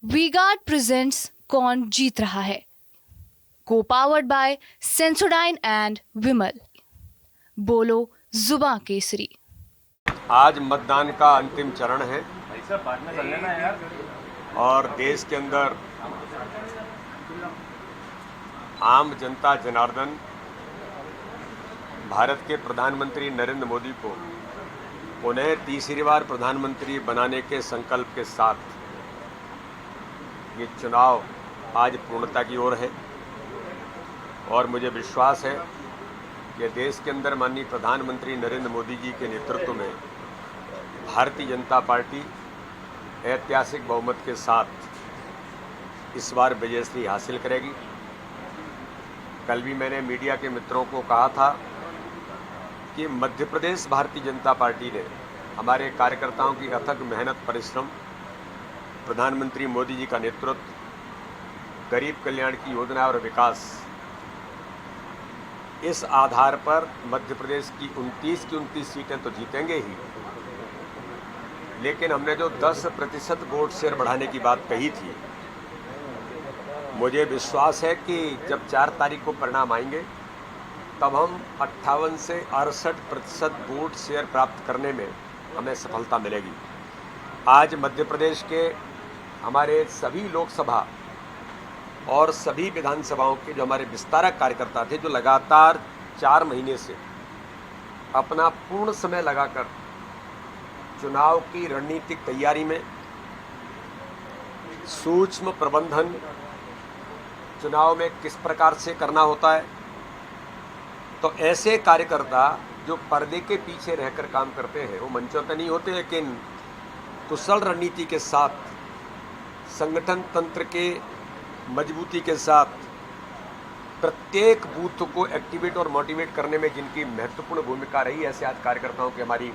V-Guard presents कौन जीत रहा है, को पावर्ड बाय सेंसोडाइन एंड विमल। बोलो जुबां केसरी। आज मतदान का अंतिम चरण है और देश के अंदर आम जनता जनार्दन भारत के प्रधानमंत्री नरेंद्र मोदी को उन्हें तीसरी बार प्रधानमंत्री बनाने के संकल्प के साथ ये चुनाव आज पूर्णता की ओर है और मुझे विश्वास है कि देश के अंदर माननीय प्रधानमंत्री नरेंद्र मोदी जी के नेतृत्व में भारतीय जनता पार्टी ऐतिहासिक बहुमत के साथ इस बार विजयश्री हासिल करेगी। कल भी मैंने मीडिया के मित्रों को कहा था कि मध्य प्रदेश भारतीय जनता पार्टी ने हमारे कार्यकर्ताओं की अथक मेहनत परिश्रम, प्रधानमंत्री मोदी जी का नेतृत्व, गरीब कल्याण की योजना और विकास, इस आधार पर मध्य प्रदेश की 29 सीटें तो जीतेंगे ही, लेकिन हमने जो 10% वोट शेयर बढ़ाने की बात कही थी, मुझे विश्वास है कि जब 4 तारीख को परिणाम आएंगे तब हम 58 से 68% वोट शेयर प्राप्त करने में हमें सफलता मिलेगी। आज मध्य प्रदेश के हमारे सभी लोकसभा और सभी विधानसभाओं के जो हमारे विस्तारक कार्यकर्ता थे, जो लगातार 4 महीने से अपना पूर्ण समय लगाकर चुनाव की रणनीतिक तैयारी में, सूक्ष्म प्रबंधन, चुनाव में किस प्रकार से करना होता है, तो ऐसे कार्यकर्ता जो पर्दे के पीछे रहकर काम करते हैं, वो मंचों पर नहीं होते, लेकिन कुशल रणनीति के साथ, संगठन तंत्र के मजबूती के साथ प्रत्येक बूथ को एक्टिवेट और मोटिवेट करने में जिनकी महत्वपूर्ण भूमिका रही, ऐसे आज कार्यकर्ताओं की हमारी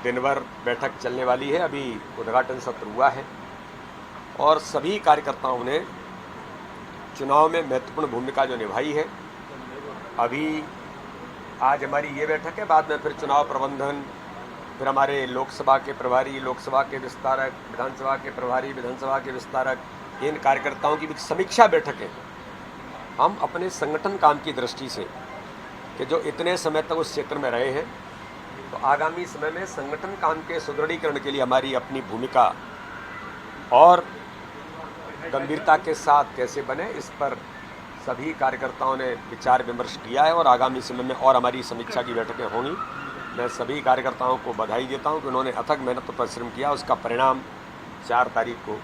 दिन भर बैठक चलने वाली है। अभी उद्घाटन सत्र हुआ है और सभी कार्यकर्ताओं ने चुनाव में महत्वपूर्ण भूमिका जो निभाई है। अभी आज हमारी ये बैठक है, बाद में फिर चुनाव प्रबंधन, फिर हमारे लोकसभा के प्रभारी, लोकसभा के विस्तारक, विधानसभा के प्रभारी, विधानसभा के विस्तारक, इन कार्यकर्ताओं की भी समीक्षा बैठकें हम अपने संगठन काम की दृष्टि से, कि जो इतने समय तक उस क्षेत्र में रहे हैं, तो आगामी समय में संगठन काम के सुदृढ़ीकरण के लिए हमारी अपनी भूमिका और गंभीरता के साथ कैसे बने, इस पर सभी कार्यकर्ताओं ने विचार विमर्श किया है और आगामी समय में और हमारी समीक्षा की बैठकें होंगी। मैं सभी कार्यकर्ताओं को बधाई देता हूं कि उन्होंने अथक मेहनत और परिश्रम किया। उसका परिणाम 4 तारीख को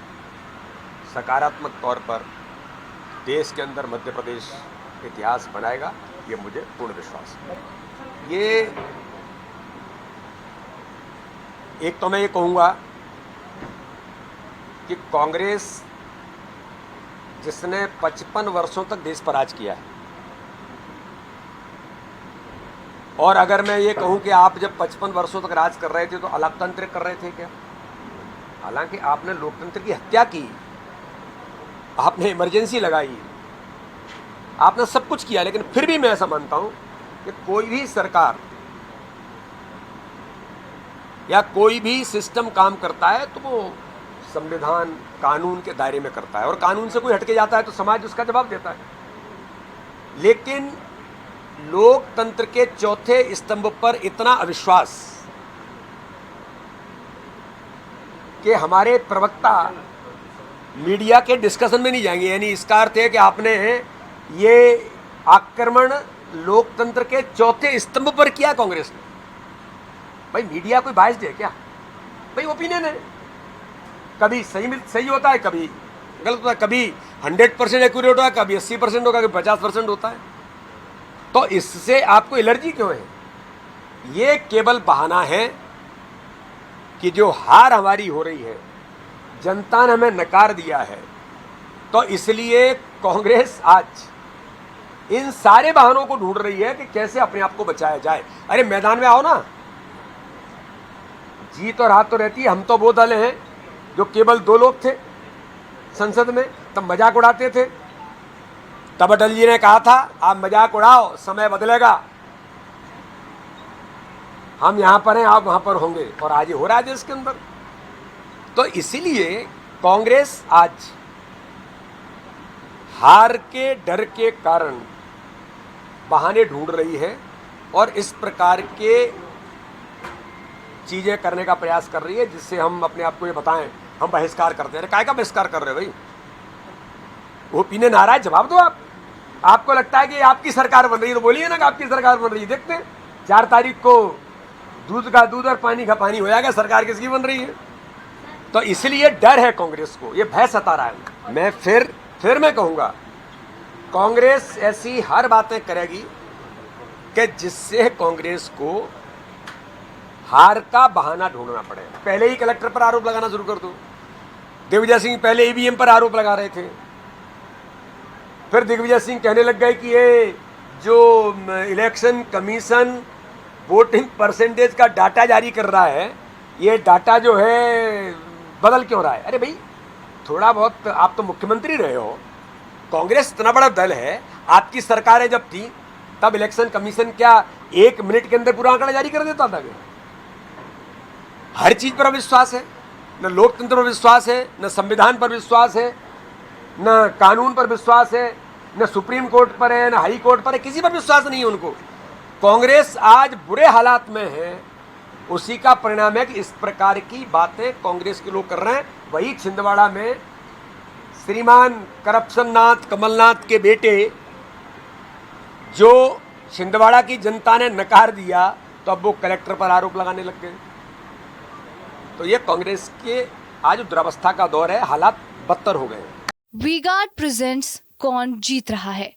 सकारात्मक तौर पर देश के अंदर मध्य प्रदेश इतिहास बनाएगा, ये मुझे पूर्ण विश्वास है। ये एक तो मैं ये कहूँगा कि कांग्रेस जिसने 55 वर्षों तक देश पर राज किया है, और अगर मैं ये कहूँ कि आप जब 55 वर्षों तक राज कर रहे थे तो अलोकतंत्र कर रहे थे क्या? हालांकि आपने लोकतंत्र की हत्या की, आपने इमरजेंसी लगाई, आपने सब कुछ किया, लेकिन फिर भी मैं ऐसा मानता हूं कि कोई भी सरकार या कोई भी सिस्टम काम करता है तो वो संविधान, कानून के दायरे में करता है, और कानून से कोई हटके जाता है तो समाज उसका जवाब देता है। लेकिन लोकतंत्र के चौथे स्तंभ पर इतना अविश्वास कि हमारे प्रवक्ता मीडिया के डिस्कशन में नहीं जाएंगे, यानी इसका अर्थ है कि आपने ये आक्रमण लोकतंत्र के चौथे स्तंभ पर किया कांग्रेस ने। भाई मीडिया कोई बायस्ड है क्या? भाई ओपिनियन है, कभी सही होता है, कभी गलत होता है, कभी 100% एक्यूरेट होता है, कभी 80% होगा, कभी 50% होता है। तो इससे आपको एलर्जी क्यों है? ये केवल बहाना है कि जो हार हमारी हो रही है, जनता ने हमें नकार दिया है, तो इसलिए कांग्रेस आज इन सारे बहानों को ढूंढ रही है कि कैसे अपने आप को बचाया जाए। अरे मैदान में आओ ना, जीत और हार तो रहती है। हम तो वो दल हैं जो केवल 2 लोग थे संसद में, तब मजाक उड़ाते थे। तब अटल जी ने कहा था आप मजाक उड़ाओ, समय बदलेगा, हम यहां पर हैं, आप वहां पर होंगे, और आज ये हो रहा है देश के अंदर। तो इसीलिए कांग्रेस आज हार के डर के कारण बहाने ढूंढ रही है और इस प्रकार के चीजें करने का प्रयास कर रही है जिससे हम अपने आप को ये बताएं हम बहिष्कार करते हैं। काय का बहिष्कार कर रहे हैं भाई? वो पीने नाराज, जवाब दो आप। आपको लगता है कि आपकी सरकार बन रही है तो बोलिए ना कि आपकी सरकार बन रही है। देखते हैं 4 तारीख को दूध का दूध और पानी का पानी हो जाएगा, सरकार किसकी बन रही है। तो इसलिए डर है कांग्रेस को, ये भय सता रहा है। मैं फिर मैं कहूंगा कांग्रेस ऐसी हर बातें करेगी कि जिससे कांग्रेस को हार का बहाना ढूंढना पड़े। पहले ही कलेक्टर पर आरोप लगाना शुरू कर दो। दिग्विजय सिंह पहले ईवीएम पर आरोप लगा रहे थे, फिर दिग्विजय सिंह कहने लग गए कि ये जो इलेक्शन कमीशन वोटिंग परसेंटेज का डाटा जारी कर रहा है, ये डाटा जो है बदल क्यों रहा है। अरे भाई थोड़ा बहुत, आप तो मुख्यमंत्री रहे हो, कांग्रेस इतना बड़ा दल है, आपकी सरकारें जब थी तब इलेक्शन कमीशन क्या 1 मिनट के अंदर पूरा आंकड़ा जारी कर देता था क्या? हर चीज पर विश्वास है, न लोकतंत्र पर विश्वास है, न संविधान पर विश्वास है, न कानून पर विश्वास है, न सुप्रीम कोर्ट पर है, न हाई कोर्ट पर है, किसी पर विश्वास नहीं है उनको। कांग्रेस आज बुरे हालात में है, उसी का परिणाम है कि इस प्रकार की बातें कांग्रेस के लोग कर रहे हैं। वही छिंदवाड़ा में श्रीमान करप्शन नाथ कमलनाथ के बेटे जो छिंदवाड़ा की जनता ने नकार दिया, तो अब वो कलेक्टर पर आरोप लगाने लग गए। तो ये कांग्रेस के आज दुरावस्था का दौर है, हालात बदतर हो गए। वी-गार्ड प्रेजेंट्स कौन जीत रहा है,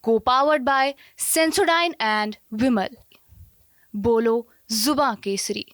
को पावर्ड बाय सेंसोडाइन एंड विमल। बोलो जुबां केसरी।